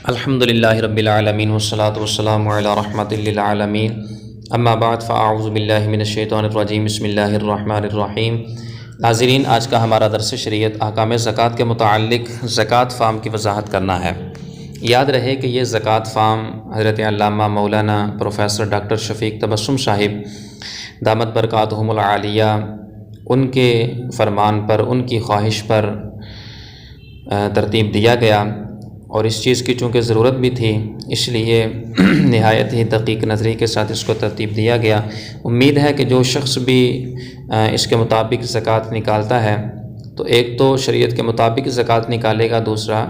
अल्हम्दुलिल्लाहि रब्बिल आलमीन वस्सलातु वस्सलामु अला रहमतिल लिल आलमीन अम्मा बाद फ़अऊज़ु बिल्लाहि मिनश शैतानिर रजीम बिस्मिल्लाहिर रहमानिर रहीम। नाज़रीन, आज का हमारा दर्स शरीयत अहकाम ज़कात के मुताल्लिक़ ज़कात फ़ार्म की वज़ाहत करना है। याद रहे कि ये ज़कात फ़ार्म हज़रत अल्लामा मौलाना प्रोफ़ेसर डॉक्टर शफ़ीक तबस्सुम साहिब दामत बरकातहुमुल आलिया उनके फ़रमान पर, उनकी ख्वाहिश पर तरतीब दिया गया और इस चीज़ की चूँकि ज़रूरत भी थी, इसलिए नहायत ही दक़ीक़ नज़री के साथ इसको तरतीब दिया गया। उम्मीद है कि जो शख्स भी इसके मुताबिक ज़कात निकालता है तो एक तो शरीयत के मुताबिक ज़कात निकालेगा, दूसरा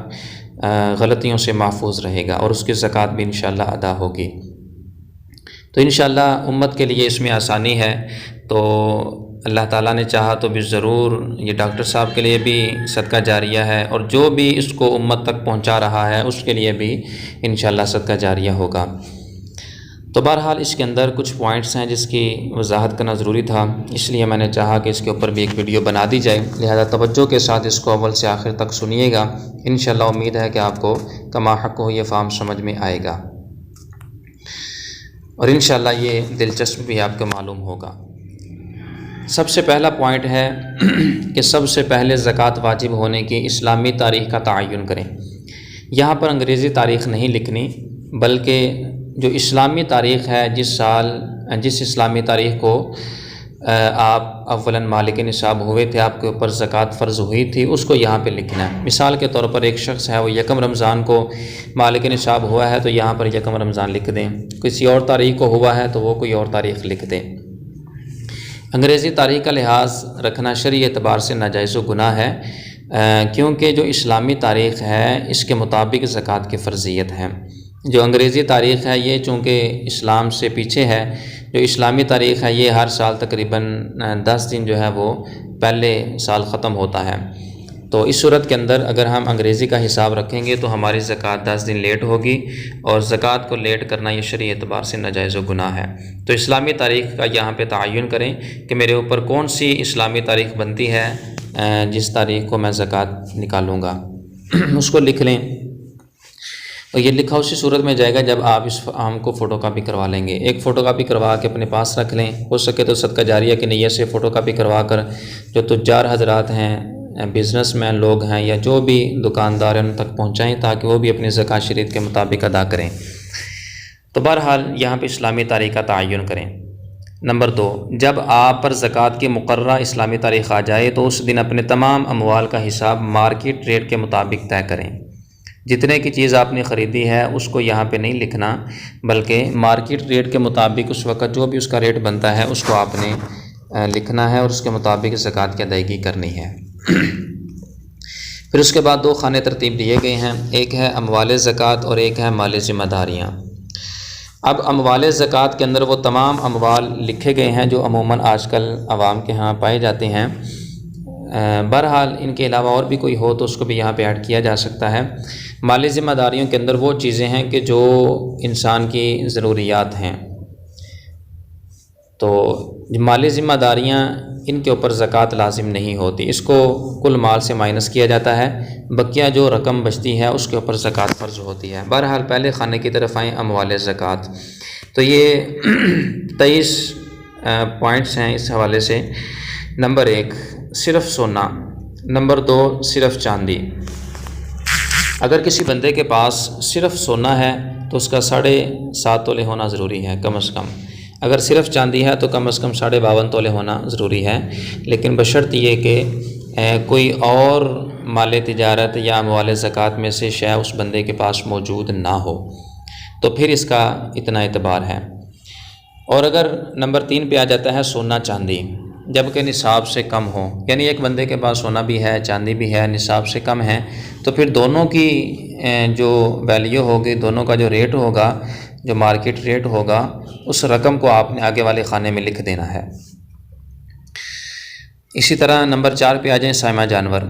गलतियों से महफूज रहेगा और उसकी ज़कात भी इंशाअल्लाह अदा होगी। तो इंशाअल्लाह उम्मत के लिए इसमें आसानी है। तो अल्लाह ताला ने चाहा तो भी ज़रूर ये डॉक्टर साहब के लिए भी सदका जारिया है और जो भी इसको उम्मत तक पहुंचा रहा है उसके लिए भी इंशाअल्लाह सदका जारिया होगा। तो बहरहाल इसके अंदर कुछ पॉइंट्स हैं जिसकी वजाहत करना ज़रूरी था, इसलिए मैंने चाहा कि इसके ऊपर भी एक वीडियो बना दी जाए। लिहाजा तवज्जो के साथ इसको अव्वल से आखिर तक सुनिएगा। इंशाअल्लाह उम्मीद है कि आपको कमा हक़ हो ये फ़ार्म समझ में आएगा और इंशाअल्लाह ये दिलचस्प भी आपको मालूम होगा। सबसे पहला पॉइंट है कि सबसे पहले ज़कात वाजिब होने की इस्लामी तारीख़ का तअय्युन करें। यहाँ पर अंग्रेज़ी तारीख़ नहीं लिखनी, बल्कि जो इस्लामी तारीख़ है, जिस इस्लामी तारीख़ को आप अव्वलन मालिक निसाब हुए थे, आपके ऊपर ज़कात फ़र्ज़ हुई थी, उसको यहाँ पे लिखना है। मिसाल के तौर पर एक शख्स है, वो यकम रमज़ान को मालिक निसाब हुआ है तो यहाँ पर यकम रमज़ान लिख दें। किसी और तारीख़ को हुआ है तो वो कोई और तारीख़ लिख दें। अंग्रेज़ी तारीख़ का लिहाज रखना शरई एतबार से नाजायज़ व गुनाह है, क्योंकि जो इस्लामी तारीख़ है इसके मुताबिक ज़कात की फ़र्ज़ियत है। जो अंग्रेज़ी तारीख़ है ये चूँकि इस्लाम से पीछे है, जो इस्लामी तारीख़ है ये हर साल तकरीबन 10 दिन जो है वो पहले साल ख़त्म होता है। तो इस सूरत के अंदर अगर हम अंग्रेज़ी का हिसाब रखेंगे तो हमारी ज़कात 10 दिन लेट होगी और ज़कात को लेट करना ये शरई एतबार से नाजायज़ व गुनाह है। तो इस्लामी तारीख़ का यहाँ पे तअय्युन करें कि मेरे ऊपर कौन सी इस्लामी तारीख़ बनती है जिस तारीख़ को मैं ज़कात निकालूँगा उसको लिख लें और ये लिखा उसी सूरत में जाएगा जब आप इस फॉर्म को फ़ोटोकॉपी करवा लेंगे। एक फ़ोटोकॉपी करवा के अपने पास रख लें, हो सके तो सदका जारिया की नीयत से फ़ोटोकॉपी करवा कर जो तुज्जार हज़रात हैं, बिज़नेसमैन लोग हैं या जो भी दुकानदार हैं उन तक पहुँचाएँ ताकि वो भी अपनी ज़कात शरीयत के मुताबिक अदा करें। तो बहरहाल यहाँ पे इस्लामी तारीख़ का तअय्युन करें। नंबर 2, जब आप पर ज़कात की मुकर्ररा इस्लामी तारीख़ आ जाए तो उस दिन अपने तमाम अमवाल का हिसाब मार्केट रेट के मुताबिक तय करें। जितने की चीज़ आपने ख़रीदी है उसको यहाँ पे नहीं लिखना, बल्कि मार्केट रेट के मुताबिक उस वक़्त जो भी उसका रेट बनता है उसको आपने लिखना है और उसके मुताबिक ज़कात की अदायगी करनी है। फिर उसके बाद 2 खाने तरतीब दिए गए हैं, एक है अमवाल ज़कात और एक है माली ज़िम्मेदारियाँ। अब अमवाल ज़कात के अंदर वो तमाम अमवाल लिखे गए हैं जो अमूमन आजकल आवाम के यहाँ पाए जाते हैं। बहरहाल इनके अलावा और भी कोई हो तो उसको भी यहाँ पे ऐड किया जा सकता है। माली ज़िम्मेदारियों के अंदर वो चीज़ें हैं कि जो इंसान की ज़रूरियात हैं। तो माली ज़िम्मेदारियाँ इनके ऊपर ज़कात लाजिम नहीं होती, इसको कुल माल से माइनस किया जाता है, बकिया जो रकम बचती है उसके ऊपर ज़कात फ़र्ज़ होती है। बहरहाल पहले खाने की तरफ आएँ, अमवाल ज़कात। तो ये 23 पॉइंट्स हैं इस हवाले से। नंबर 1 सिर्फ़ सोना, नंबर 2 सिर्फ़ चांदी। अगर किसी बंदे के पास सिर्फ़ सोना है तो उसका 7.5 तोले होना ज़रूरी है कम अज़ कम। अगर सिर्फ़ चांदी है तो कम अज़ कम 52.5 तोले होना ज़रूरी है, लेकिन बशर्त ये कि कोई और माल तिजारत या अमवाल ज़कात में से शय उस बंदे के पास मौजूद ना हो तो फिर इसका इतना एतबार है। और अगर नंबर 3 पे आ जाता है सोना चांदी, जबकि निसाब से कम हो, यानी एक बंदे के पास सोना भी है चांदी भी है, निसाब से कम है, तो फिर दोनों की जो वैल्यू होगी, दोनों का जो रेट होगा, जो मार्केट रेट होगा, उस रकम को आपने आगे वाले खाने में लिख देना है। इसी तरह नंबर 4 पे आ जाएँ साइमा जानवर।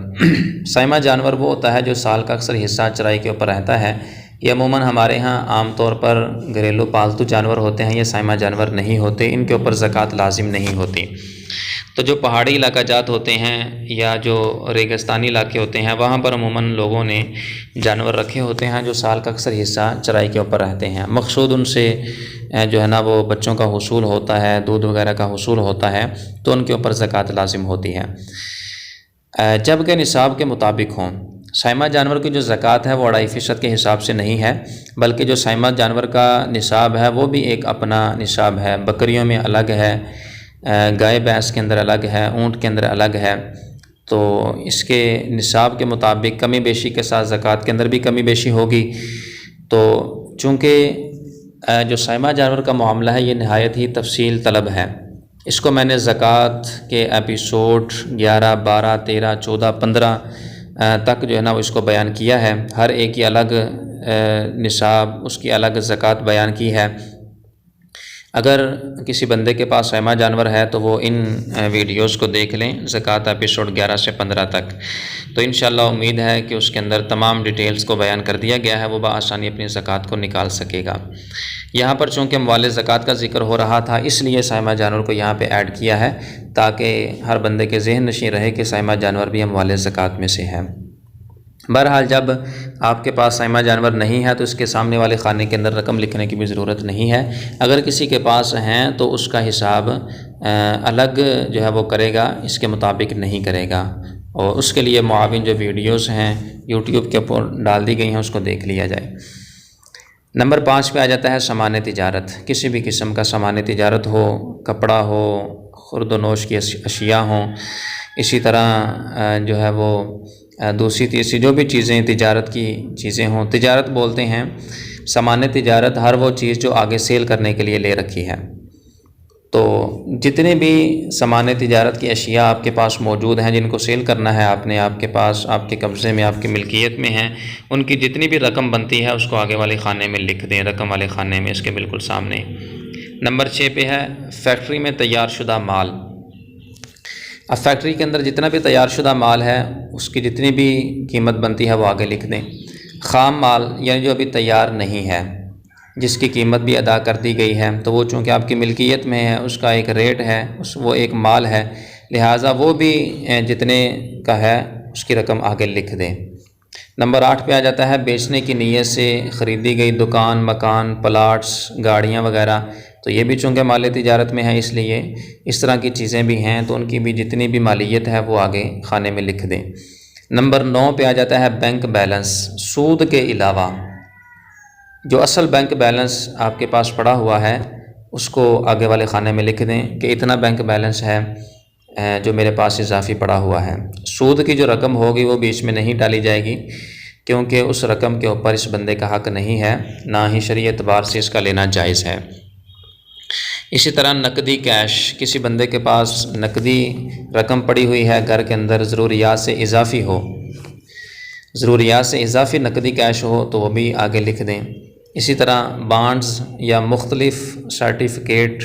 साइमा जानवर वो होता है जो साल का अक्सर हिस्सा चराई के ऊपर रहता है, ये अमूमन हमारे यहाँ आम तौर पर घरेलू पालतू जानवर होते हैं, ये साइमा जानवर नहीं होते, इनके ऊपर ज़कात लाजिम नहीं होती। तो जो पहाड़ी इलाका जात होते हैं या जो रेगिस्तानी इलाके होते हैं, वहाँ पर अमूमन लोगों ने जानवर रखे होते हैं जो साल का अक्सर हिस्सा चराई के ऊपर रहते हैं। मकसूद उनसे जो है ना वो बच्चों का हुसूल होता है, दूध वगैरह का हुसूल होता है, तो उनके ऊपर ज़कात लाजिम होती है। जबकि निसाब के मुताबिक हों, साइमा जानवर की जो ज़कात है वो 2.5% के हिसाब से नहीं है, बल्कि जो साइमा जानवर का निसाब है वो भी एक अपना निसाब है। बकरियों में अलग है, गाय भैंस के अंदर अलग है, ऊँट के अंदर अलग है। तो इसके निसाब के मुताबिक कमी बेशी के साथ ज़कात के अंदर भी कमी बेशी होगी। तो चूँकि जो साइमा जानवर का मामला है ये नहायत ही तफसील तलब है। इसको मैंने ज़कात के एपिसोड 11, 12, 13, 14, 15 तक जो है ना वो इसको बयान किया है। हर एक की अलग निसाब, उसकी अलग ज़कात बयान की है। अगर किसी बंदे के पास साइमा जानवर है तो वो इन वीडियोस को देख लें, ज़कात एपिसोड 11 से 15 तक। तो इंशाअल्लाह उम्मीद है कि उसके अंदर तमाम डिटेल्स को बयान कर दिया गया है, वो बआसानी अपनी ज़कात को निकाल सकेगा। यहाँ पर चूँकि अमवाल ज़कात का ज़िक्र हो रहा था, इसलिए साइमा जानवर को यहाँ पे ऐड किया है ताकि हर बंदे के ज़हन नशीं रहे कि साइमा जानवर भी अमवाल ज़कात में से है। बहरहाल जब आपके पास साइमा जानवर नहीं है तो इसके सामने वाले खाने के अंदर रकम लिखने की भी ज़रूरत नहीं है। अगर किसी के पास हैं तो उसका हिसाब अलग जो है वो करेगा, इसके मुताबिक नहीं करेगा। और उसके लिए मुआविन जो वीडियोस हैं यूट्यूब के ऊपर डाल दी गई हैं, उसको देख लिया जाए। नंबर 5 पे आ जाता है सामान तिजारत। किसी भी किस्म का सामान तिजारत हो, कपड़ा हो, खुर्द नोश की अशिया हों, इसी तरह जो है वो दूसरी तीसरी जो भी चीज़ें तिजारत की चीज़ें हों। तिजारत बोलते हैं सामान तिजारत हर वो चीज़ जो आगे सेल करने के लिए ले रखी है। तो जितने भी सामान तिजारत की अशिया आपके पास मौजूद हैं, जिनको सेल करना है आपने, आपके पास, आपके कब्ज़े में, आपकी मिल्कियत में हैं, उनकी जितनी भी रकम बनती है उसको आगे वाले खाने में लिख दें, रकम वाले खाने में, इसके बिल्कुल सामने। नंबर 6 पे है फैक्ट्री में तैयार शुदा माल। अब फैक्ट्री के अंदर जितना भी तैयार शुदा माल है उसकी जितनी भी कीमत बनती है वो आगे लिख दें। ख़ाम माल यानी जो अभी तैयार नहीं है, जिसकी कीमत भी अदा कर दी गई है, तो वो चूँकि आपकी मिल्कियत में है, उसका एक रेट है, वो एक माल है, लिहाजा वो भी जितने का है उसकी रकम आगे लिख दें। नंबर 8 पे आ जाता है बेचने की नीयत से ख़रीदी गई दुकान, मकान, प्लाट्स, गाड़ियाँ वगैरह। तो ये भी चूँकि माल तिजारत में है, इसलिए इस तरह की चीज़ें भी हैं, तो उनकी भी जितनी भी मालियत है वो आगे खाने में लिख दें। नंबर 9 पे आ जाता है बैंक बैलेंस। सूद के अलावा जो असल बैंक बैलेंस आपके पास पड़ा हुआ है उसको आगे वाले खाने में लिख दें कि इतना बैंक बैलेंस है जो मेरे पास इजाफ़ी पड़ा हुआ है। सूद की जो रकम होगी वो बीच में नहीं डाली जाएगी, क्योंकि उस रकम के ऊपर इस बंदे का हक़ नहीं है, ना ही शरीय एतबार से इसका लेना जायज़ है। इसी तरह नकदी कैश, किसी बंदे के पास नकदी रकम पड़ी हुई है घर के अंदर, ज़रूरियात से इजाफ़ी हो, ज़रूरियात से इजाफ़ी नकदी कैश हो तो वो भी आगे लिख दें। इसी तरह बांड्स या मुख्तलिफ़ सर्टिफिकेट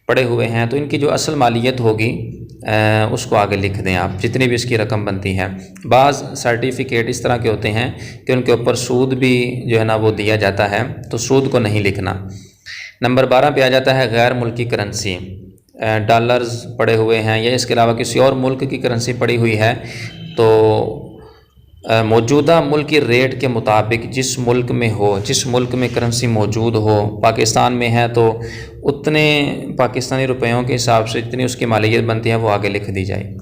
पड़े हुए हैं, तो इनकी जो असल मालियत होगी उसको आगे लिख दें आप, जितनी भी इसकी रकम बनती है। बाज़ सर्टिफिकेट इस तरह के होते हैं कि उनके ऊपर सूद भी जो है ना वो दिया जाता है, तो सूद को नहीं लिखना। नंबर 12 पे आ जाता है गैर मुल्की करेंसी। डॉलर्स पड़े हुए हैं या इसके अलावा किसी और मुल्क की करेंसी पड़ी हुई है, तो मौजूदा मुल्क की रेट के मुताबिक जिस मुल्क में हो, जिस मुल्क में करेंसी मौजूद हो, पाकिस्तान में है तो उतने पाकिस्तानी रुपयों के हिसाब से जितनी उसकी मालियत बनती है वो आगे लिख दी जाए।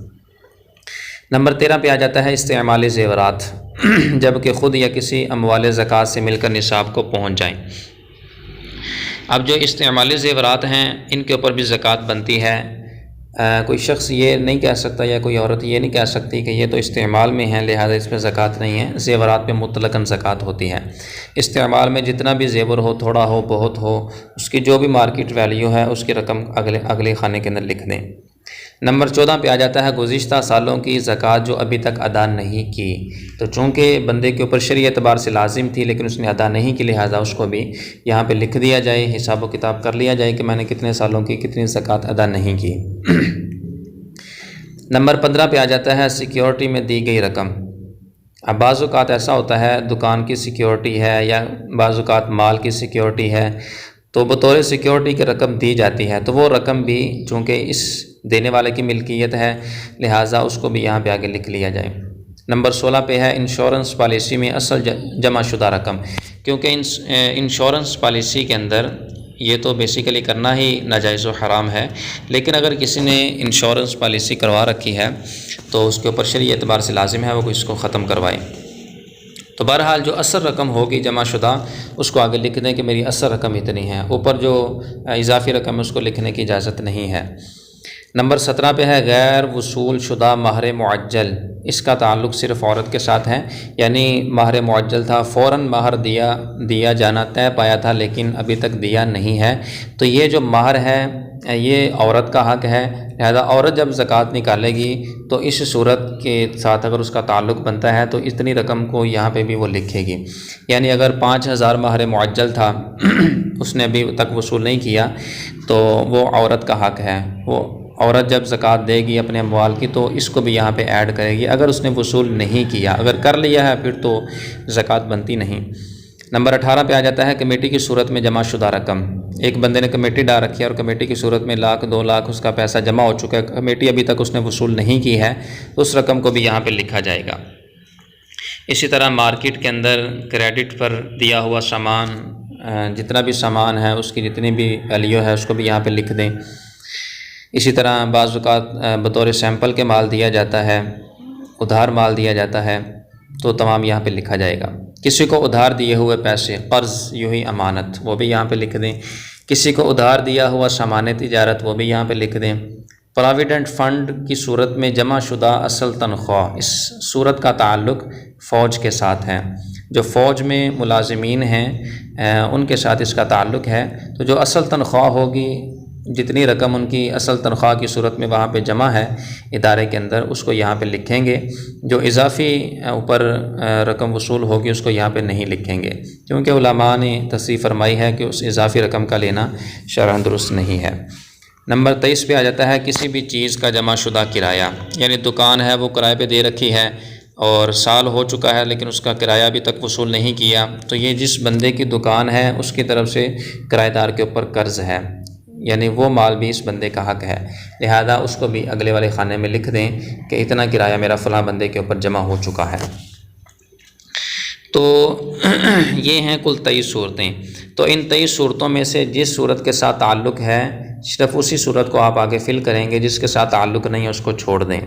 नंबर 13 पे आ जाता है इस्तेमाली ज़ेवरात, जबकि ख़ुद या किसी अमवाल ज़कात से मिलकर निसाब को पहुँच जाएँ। अब जो इस्तेमाली ज़ेवरात हैं इनके ऊपर भी ज़कात बनती है। कोई शख्स ये नहीं कह सकता या कोई औरत ये नहीं कह सकती कि ये तो इस्तेमाल में है लिहाजा इस पर ज़कात नहीं है। ज़ेवरात पे मुतलकन ज़कात होती है। इस्तेमाल में जितना भी ज़ेवर हो, थोड़ा हो, बहुत हो, उसकी जो भी मार्केट वैल्यू है उसकी रकम अगले खाने के अंदर लिख दें। नंबर 14 पे आ जाता है गुज़िश्ता सालों की ज़कात जो अभी तक अदा नहीं की। तो चूँकि बंदे के ऊपर शरीय एतबार से लाजिम थी लेकिन उसने अदा नहीं की, लिहाजा उसको भी यहाँ पे लिख दिया जाए, हिसाब व किताब कर लिया जाए कि मैंने कितने सालों की कितनी ज़कात अदा नहीं की। नंबर 15 पे आ जाता है सिक्योरिटी में दी गई रकम। अब बाज़ औक़ात ऐसा होता है दुकान की सिक्योरिटी है या बाज़ औक़ात माल की सिक्योरिटी है, तो बतौर सिक्योरिटी की रकम दी जाती है, तो वो रकम भी चूँकि इस देने वाले की मिल्कियत है, लिहाजा उसको भी यहाँ पे आगे लिख लिया जाए। नंबर 16 पे है इंश्योरेंस पॉलिसी में असल जमा शुदा रकम, क्योंकि इंश्योरेंस पॉलिसी के अंदर ये तो बेसिकली करना ही नाजायज़ व हराम है, लेकिन अगर किसी ने इंश्योरेंस पॉलिसी करवा रखी है तो उसके ऊपर शरई एतबार से लाजिम है वो इसको ख़त्म करवाए। तो बहरहाल जो असल रकम होगी जमा शुदा उसको आगे लिख दें कि मेरी असल रकम इतनी है, ऊपर जो इजाफ़ी रकम है उसको लिखने की इजाज़त नहीं है। नंबर 17 पे है गैर वसूल शुदा महर मुअज्जल, इसका ताल्लुक़ सिर्फ़ औरत के साथ है, यानी महर मुअज्जल था, फ़ौरन महर दिया जाना तय पाया था लेकिन अभी तक दिया नहीं है, तो ये जो महर है ये औरत का हक़ है। लिहाजा औरत जब ज़कात निकालेगी तो इस सूरत के साथ अगर उसका ताल्लुक़ बनता है तो इतनी रकम को यहाँ पे भी वो लिखेगी। यानी अगर 5000 महर मुअज्जल था उसने अभी तक वसूल नहीं किया तो वो औरत का हक़ है। वो औरत जब ज़कात देगी अपने अमवाल की तो इसको भी यहाँ पे ऐड करेगी। अगर उसने वसूल नहीं किया, अगर कर लिया है फिर तो ज़कात बनती नहीं। नंबर 18 पे आ जाता है कमेटी की सूरत में जमा शुदा रकम। एक बंदे ने कमेटी डाल रखी है और कमेटी की सूरत में 1 लाख 2 लाख उसका पैसा जमा हो चुका है, कमेटी अभी तक उसने वसूल नहीं की है, तो उस रकम को भी यहाँ पे लिखा जाएगा। इसी तरह मार्केट के अंदर क्रेडिट पर दिया हुआ सामान, जितना भी सामान है उसकी जितनी भी वैल्यू है उसको भी यहाँ पर लिख दें। इसी तरह बाज़ औक़ात बतौर सैंपल के माल दिया जाता है, उधार माल दिया जाता है, तो तमाम यहाँ पे लिखा जाएगा। किसी को उधार दिए हुए पैसे, कर्ज़ यूँ ही अमानत, वो भी यहाँ पे लिख दें। किसी को उधार दिया हुआ सामान तिजारत, वो भी यहाँ पे लिख दें। प्रोविडेंट फ़ंड की सूरत में जमा शुदा असल तनख्वाह, इस सूरत का ताल्लुक़ फ़ौज के साथ है। जो फ़ौज में मुलाजिमीन हैं उनके साथ इसका ताल्लुक़ है, तो जो असल तनख्वाह होगी, जितनी रकम उनकी असल तनख्वाह की सूरत में वहाँ पे जमा है इदारे के अंदर, उसको यहाँ पे लिखेंगे। जो इजाफ़ी ऊपर रकम वसूल होगी उसको यहाँ पे नहीं लिखेंगे, क्योंकि उलमा ने तस्रीह फरमाई है कि उस इजाफ़ी रकम का लेना शरअन दुरुस्त नहीं है। नंबर 23 पे आ जाता है किसी भी चीज़ का जमा शुदा किराया, यानी दुकान है वो किराए पे दे रखी है और साल हो चुका है लेकिन उसका किराया अभी तक वसूल नहीं किया, तो ये जिस बंदे की दुकान है उसकी तरफ से किराएदार के ऊपर कर्ज़ है, यानी वो माल भी इस बंदे का हक़ है। लिहाजा उसको भी अगले वाले खाने में लिख दें कि इतना किराया मेरा फ़लाँ बंदे के ऊपर जमा हो चुका है। तो ये हैं कुल 23 सूरतें। तो इन 23 सूरतों में से जिस सूरत के साथ ताल्लुक़ है सिर्फ़ उसी सूरत को आप आगे फ़िल करेंगे, जिसके साथ ताल्लुक़ नहीं है उसको छोड़ दें।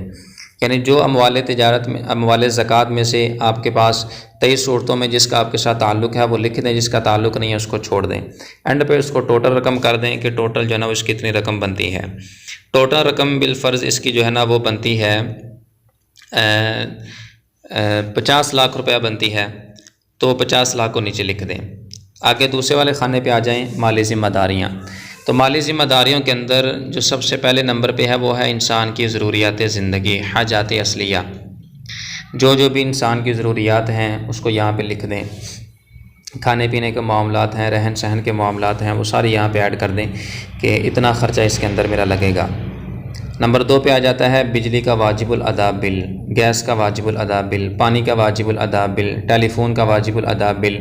यानी जो अमवाल तिजारत में, अमवाल ज़कात में से आपके पास 23 सूरतों में जिसका आपके साथ ताल्लुक़ है वो लिख दें, जिसका ताल्लुक़ नहीं है उसको छोड़ दें। एंड पे उसको टोटल रकम कर दें कि टोटल जो है ना वो इसकी इतनी रकम बनती है। टोटल रकम बिलफ़र्ज़ इसकी जो है ना वो बनती है 50 लाख रुपया बनती है, तो 50 लाख को नीचे लिख दें। आगे दूसरे वाले खाने पे आ जाएं, माली ज़िम्मेदारियाँ। तो माली ज़िम्मेदारियों के अंदर जो सबसे पहले नंबर पे है वो है इंसान की ज़रूरियात ज़िंदगी, हाजात असलिया। जो भी इंसान की ज़रूरियात हैं उसको यहाँ पे लिख दें। खाने पीने के मामलात हैं, रहन सहन के मामलात हैं, वो सारे यहाँ पे ऐड कर दें कि इतना ख़र्चा इसके अंदर मेरा लगेगा। नंबर 2 पे आ जाता है बिजली का वाजिबुल अदा बिल, गैस का वाजिबुल अदा बिल, पानी का वाजिबुल अदा बिल, टेलीफोन का वाजिबुल अदा बिल,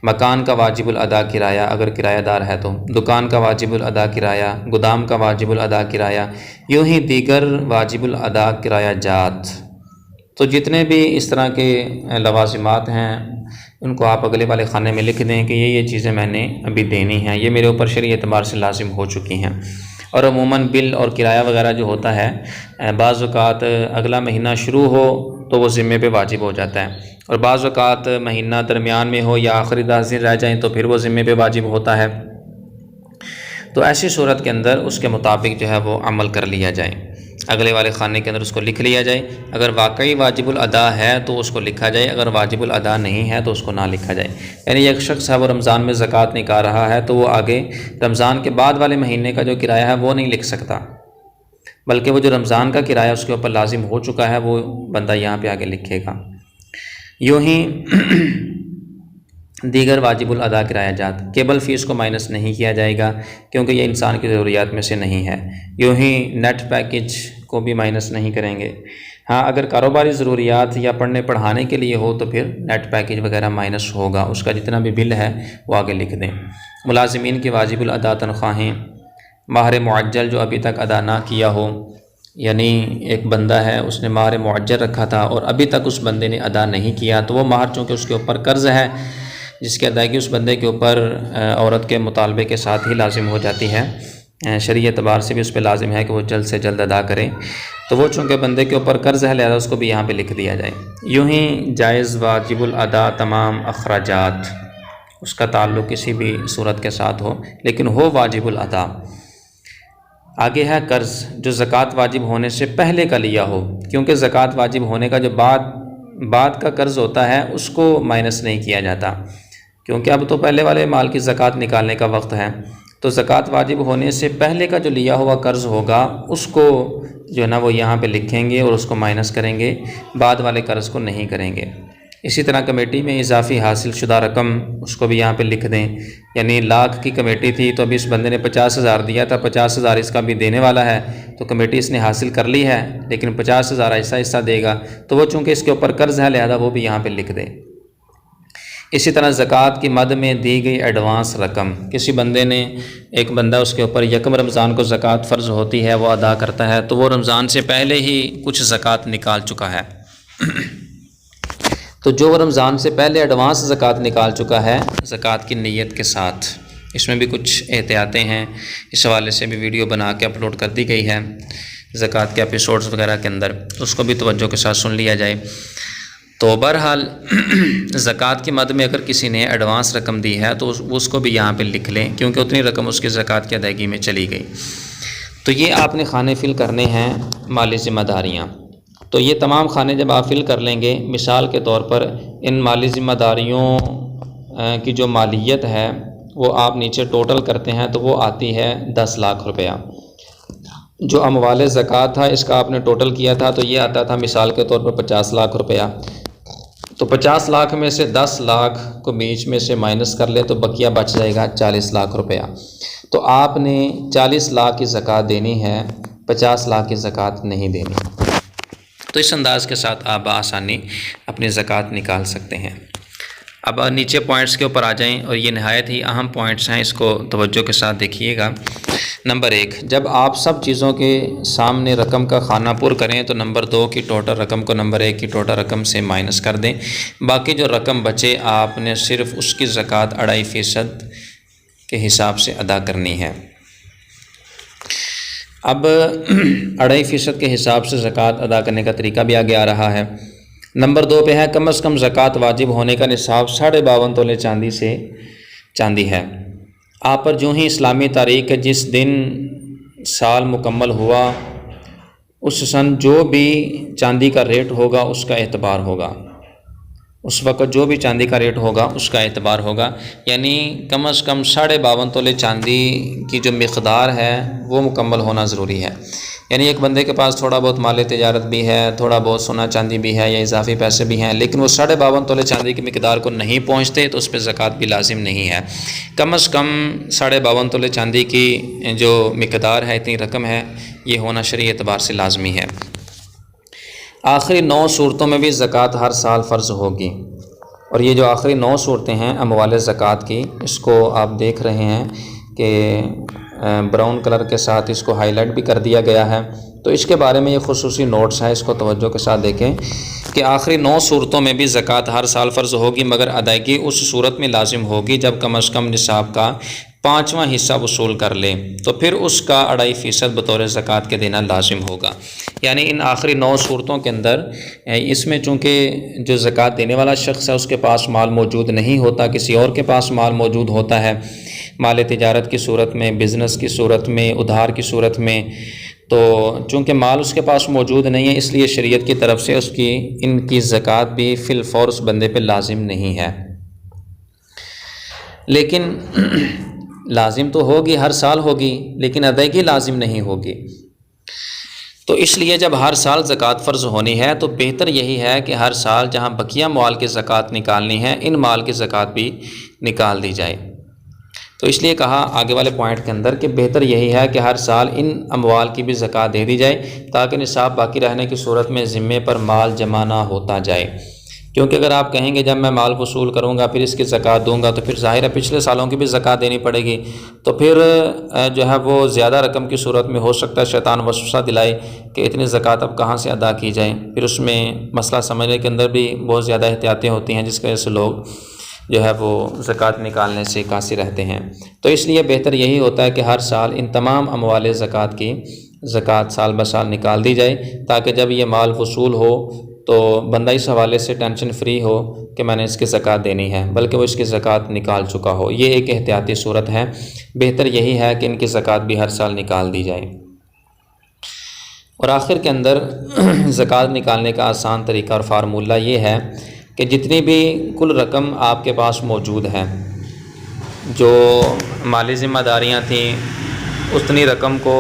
मकान का वाजिबुल अदा किराया अगर किरायादार है तो, दुकान का वाजिबुल अदा किराया, गोदाम का वाजिबुल अदा किराया, यूँ ही दीगर वाजिबुल अदा किराया जात। तो जितने भी इस तरह के लवाजिमात हैं उनको आप अगले वाले खाने में लिख दें कि ये चीज़ें मैंने अभी देनी हैं, ये मेरे ऊपर शरई एतबार से लाजिम हो चुकी हैं। और अमूमन बिल और किराया वगैरह जो होता है बाज़ औक़ात अगला महीना शुरू हो तो वो ज़िम्मे पे वाजिब हो जाता है, और बाज़ औक़ात महीना दरमियान में हो या आखिरी 10 दिन रह जाएँ तो फिर वो ज़िम्मे पे वाजिब होता है। तो ऐसी सूरत के अंदर उसके मुताबिक जो है वो अमल कर लिया जाए, अगले वाले खाने के अंदर उसको लिख लिया जाए। अगर वाकई वाजिबुल अदा है तो उसको लिखा जाए, अगर वाजिबुल अदा नहीं है तो उसको ना लिखा जाए। यानी एक शख्स है वो रमज़ान में ज़कात निकाल रहा है तो वो आगे रमज़ान के बाद वाले महीने का जो किराया है वो नहीं लिख सकता, बल्कि वो जो रमज़ान का किराया उसके ऊपर लाजिम हो चुका है वो बंदा यहाँ पे आगे लिखेगा। यूँ ही दीगर वाजिबुल अदा किराया जात, केबल फ़ीस को माइनस नहीं किया जाएगा क्योंकि ये इंसान की ज़रूरियात में से नहीं है। यूँ ही नेट पैकेज को भी माइनस नहीं करेंगे। हाँ, अगर कारोबारी ज़रूरियात या पढ़ने पढ़ाने के लिए हो तो फिर नेट पैकेज वगैरह माइनस होगा, उसका जितना भी बिल है वो आगे लिख दें। मुलाजिमीन की वाजिबुल अदा तनख्वाहें, माहर मुअज्जल जो अभी तक अदा ना किया हो, यानी एक बंदा है उसने माहर मुअज्जल रखा था और अभी तक उस बंदे ने अदा नहीं किया, तो वो माहर चूँकि उसके ऊपर कर्ज़ है जिसकी अदायगी उस बंदे के ऊपर औरत के मुतालबे के साथ ही लाजिम हो जाती है, शरई एतबार से भी उस पर लाजिम है कि वो जल्द से जल्द अदा करें, तो वो चूँकि बंदे के ऊपर कर्ज़ है लिहाजा उसको भी यहाँ पे लिख दिया जाए। यूँ ही जायज़ वाजिबुल अदा तमाम अखराजात, उसका ताल्लुक़ किसी भी सूरत के साथ हो लेकिन हो वाजिबुल अदा। आगे है कर्ज़ जो ज़कात वाजिब होने से पहले का लिया हो, क्योंकि ज़कात वाजिब होने का जो बाद का कर्ज़ होता है उसको माइनस नहीं किया जाता, क्योंकि अब तो पहले वाले माल की ज़कात निकालने का वक्त है। तो ज़कात वाजिब होने से पहले का जो लिया हुआ कर्ज़ होगा उसको जो है ना वो यहाँ पे लिखेंगे और उसको माइनस करेंगे, बाद वाले कर्ज़ को नहीं करेंगे। इसी तरह कमेटी में इजाफ़ी हासिल शुदा रकम उसको भी यहाँ पे लिख दें, यानी लाख की कमेटी थी तो अभी इस बंदे ने 50,000 दिया था, 50,000 इसका भी देने वाला है, तो कमेटी इसने हासिल कर ली है लेकिन 50,000 ऐसा हिस्सा देगा, तो वो चूँकि इसके ऊपर कर्ज़ है लिहाजा वो भी यहाँ पे लिख दें। इसी तरह ज़कात की मद में दी गई एडवांस रकम, किसी बंदे ने, एक बंदा उसके ऊपर यकम रमज़ान को ज़कात फ़र्ज़ होती है वो अदा करता है, तो वो रमज़ान से पहले ही कुछ ज़कात निकाल चुका है तो जो रमज़ान से पहले एडवांस ज़कात निकाल चुका है ज़कात की नीयत के साथ, इसमें भी कुछ एहतियातें हैं, इस हवाले से भी वीडियो बना के अपलोड कर दी गई है ज़कात के एपिसोड्स वगैरह के अंदर, उसको भी तवज्जो के साथ सुन लिया जाए। तो बहरहाल ज़कात की मद में अगर किसी ने एडवांस रकम दी है तो उसको भी यहाँ पे लिख लें, क्योंकि उतनी रकम उसकी ज़कात की अदायगी में चली गई। तो ये आपने खाने फिल करने हैं माली ज़िम्मेदारियाँ। तो ये तमाम खाने जब आप फिल कर लेंगे, मिसाल के तौर पर इन माली ज़िम्मेदारियों की जो मालियत है वो आप नीचे टोटल करते हैं तो वो आती है 10 लाख रुपया। जो अमवाल ज़कात था इसका आपने टोटल किया था तो ये आता था मिसाल के तौर पर 50 लाख रुपया। तो 50 लाख में से 10 लाख को बीच में से माइनस कर ले तो बकिया बच जाएगा 40 लाख रुपया। तो आपने 40 लाख की ज़कात देनी है, 50 लाख की ज़कात नहीं देनी। तो इस अंदाज़ के साथ आप आसानी अपनी ज़कात निकाल सकते हैं। अब नीचे पॉइंट्स के ऊपर आ जाएं और ये नहायत ही अहम पॉइंट्स हैं, इसको तवज्जो के साथ देखिएगा। नंबर 1, जब आप सब चीज़ों के सामने रकम का खाना पुर करें तो नंबर 2 की टोटल रकम को नंबर 1 की टोटल रकम से माइनस कर दें। बाकी जो रकम बचे आपने सिर्फ़ उसकी ज़कात 2.5% के हिसाब से अदा करनी है। अब 2.5% के हिसाब से ज़कात अदा करने का तरीका भी आगे आ रहा है। नंबर 2 पे है कम अज़ कम ज़कात वाजिब होने का निसाब 52.5 तोले चांदी है। आप पर जो ही इस्लामी तारीख़ के जिस दिन साल मुकम्मल हुआ उस सन जो भी चांदी का रेट होगा उसका एतबार होगा, उस वक़्त जो भी चांदी का रेट होगा उसका एतबार होगा। यानी कम अज़ कम 52.5 तोले चांदी की जो मिक़दार है वो मुकम्मल होना ज़रूरी है। यानी एक बंदे के पास थोड़ा बहुत माल तिजारत भी है, थोड़ा बहुत सोना चांदी भी है या इजाफ़ी पैसे भी हैं, लेकिन वो 52.5 तोले चांदी की मिक़दार को नहीं पहुँचते तो उस पर ज़कात भी लाजिम नहीं है। कम अज़ कम 52.5 तोले चांदी की जो मिक़दार है, इतनी रकम है, ये होना शरई एतबार से लाजमी है। आखिरी 9 सूरतों में भी ज़कात हर साल फ़र्ज़ होगी, और ये जो आखिरी 9 सूरतें हैं अमवाल ज़कात की, इसको आप देख रहे हैं कि ब्राउन कलर के साथ इसको हाईलाइट भी कर दिया गया है। तो इसके बारे में ये खुसूसी नोट्स है, इसको तवज्जो के साथ देखें कि आखिरी 9 सूरतों में भी ज़कात हर साल फ़र्ज़ होगी, मगर अदायगी उस सूरत में लाजिम होगी जब कम अज़ कम निसाब का 5वां हिस्सा वसूल कर लें, तो फिर उसका 2.5% बतौर ज़कात के देना लाजिम होगा। यानी इन आखिरी 9 सूरतों के अंदर इसमें चूँकि जो ज़कात देने वाला शख्स है उसके पास माल मौजूद नहीं होता, किसी और के पास माल मौजूद होता है, माल तिजारत की सूरत में, बिज़नेस की सूरत में, उधार की सूरत में। तो चूँकि माल उसके पास मौजूद नहीं है इसलिए शरीयत की तरफ से उसकी इनकी ज़कात भी फिल फौर उस बंदे पे लाजिम नहीं है। लेकिन लाजिम तो होगी, हर साल होगी, लेकिन अदायगी लाजिम नहीं होगी। तो इसलिए जब हर साल ज़कात फ़र्ज़ होनी है तो बेहतर यही है कि हर साल जहाँ बकिया माल की ज़कात निकालनी है इन माल की ज़कात भी निकाल दी जाए। तो इसलिए कहा आगे वाले पॉइंट के अंदर कि बेहतर यही है कि हर साल इन अमवाल की भी ज़कात दे दी जाए ताकि निसाब बाकी रहने की सूरत में ज़िम्मे पर माल जमा ना होता जाए। क्योंकि अगर आप कहेंगे जब मैं माल वसूल करूँगा फिर इसकी ज़कात दूँगा तो फिर ज़ाहिर है पिछले सालों की भी ज़कात देनी पड़ेगी, तो फिर जो है वो ज़्यादा रकम की सूरत में हो सकता है शैतान वसवसा दिलाए कि इतनी ज़कात अब कहाँ से अदा की जाए। फिर उसमें मसला समझने के अंदर भी बहुत ज़्यादा एहतियातें होती हैं जिसकी वजह से लोग जो है वो ज़कात निकालने से कासिर रहते हैं। तो इसलिए बेहतर यही होता है कि हर साल इन तमाम अमवाल ज़कात की ज़कात साल ब साल निकाल दी जाए ताकि जब ये माल वसूल हो तो बंदा इस हवाले से टेंशन फ्री हो कि मैंने इसकी ज़कात देनी है, बल्कि वो इसकी ज़कात निकाल चुका हो। ये एक एहतियाती सूरत है। बेहतर यही है कि इनकी ज़कात भी हर साल निकाल दी जाए। और आखिर के अंदर ज़कात निकालने का आसान तरीका और फार्मूला ये है कि जितनी भी कुल रकम आपके पास मौजूद है, जो माली ज़िम्मेदारियाँ थीं, उतनी रकम को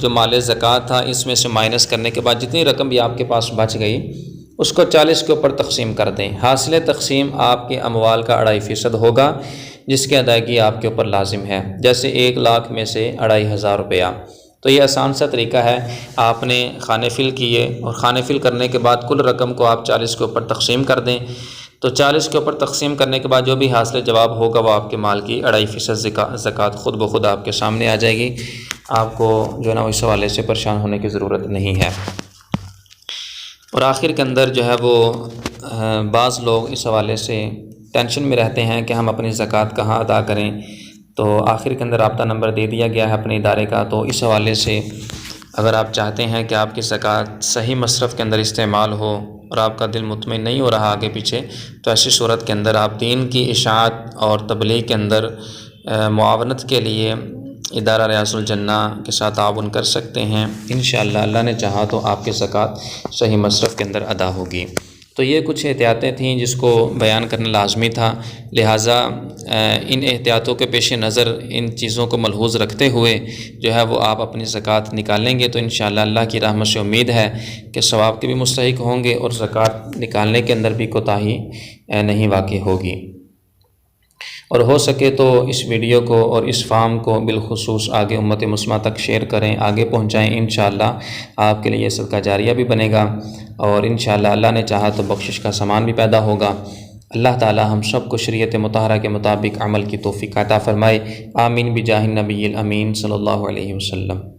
जो माल ज़कात था इसमें से माइनस करने के बाद जितनी रकम भी आपके पास बच गई उसको 40 के ऊपर तकसीम कर दें। हासिल तकसीम आपके अमवाल का 2.5% होगा जिसकी अदायगी आपके ऊपर लाजिम है। जैसे 1 लाख में से 2,500 रुपया। तो ये आसान सा तरीका है। आपने खाने फिल किए और खाने फिल करने के बाद कुल रकम को आप 40 के ऊपर तकसीम कर दें। तो 40 के ऊपर तकसीम करने के बाद जो भी हासिल जवाब होगा वो आपके माल की 2.5% ज़कात खुद ब खुद आपके सामने आ जाएगी। आपको जो है ना इस हवाले से परेशान होने की ज़रूरत नहीं है। और आखिर के अंदर जो है वो बाज़ लोग इस हवाले से टेंशन में रहते हैं कि हम अपनी ज़कात कहाँ अदा करें। तो आखिर के अंदर राब्ता नंबर दे दिया गया है अपने इदारे का। तो इस हवाले से अगर आप चाहते हैं कि आपकी ज़कात सही मसरफ़ के अंदर इस्तेमाल हो और आपका दिल मुतमईन नहीं हो रहा आगे पीछे, तो ऐसी सूरत के अंदर आप दीन की इशाअत और तबलीग के अंदर मुआवनत के लिए इदारा रियासुल जन्ना के साथ ताउन कर सकते हैं। इंशाअल्लाह अल्लाह ने चाहा तो आपकी ज़कात सही मसरफ़ के अंदर अदा होगी। तो ये कुछ एहतियातें थीं जिसको बयान करना लाजमी था। लिहाजा इन एहतियातों के पेश नज़र इन चीज़ों को मलहूज़ रखते हुए जो है वो आप अपनी ज़कात निकालेंगे तो इंशाअल्लाह अल्लाह की रहमत से उम्मीद है कि सवाब के भी मुस्तहिक होंगे और ज़कात निकालने के अंदर भी कोताही नहीं वाक़ई होगी। और हो सके तो इस वीडियो को और इस फार्म को बिलखुसूस आगे उम्मत मुस्लिमा तक शेयर करें, आगे पहुँचाएँ। इंशाअल्लाह आपके लिए सदका जारिया भी बनेगा और इंशाअल्लाह अल्लाह ने चाहा तो बख्शिश का सामान भी पैदा होगा। अल्लाह ताला हम सब को शरीयत मुतहरा के मुताबिक अमल की तौफीक अता फ़रमाए। आमीन बिजाहिन नबील अमीन सल्लल्लाहु अलैहि वसल्लम।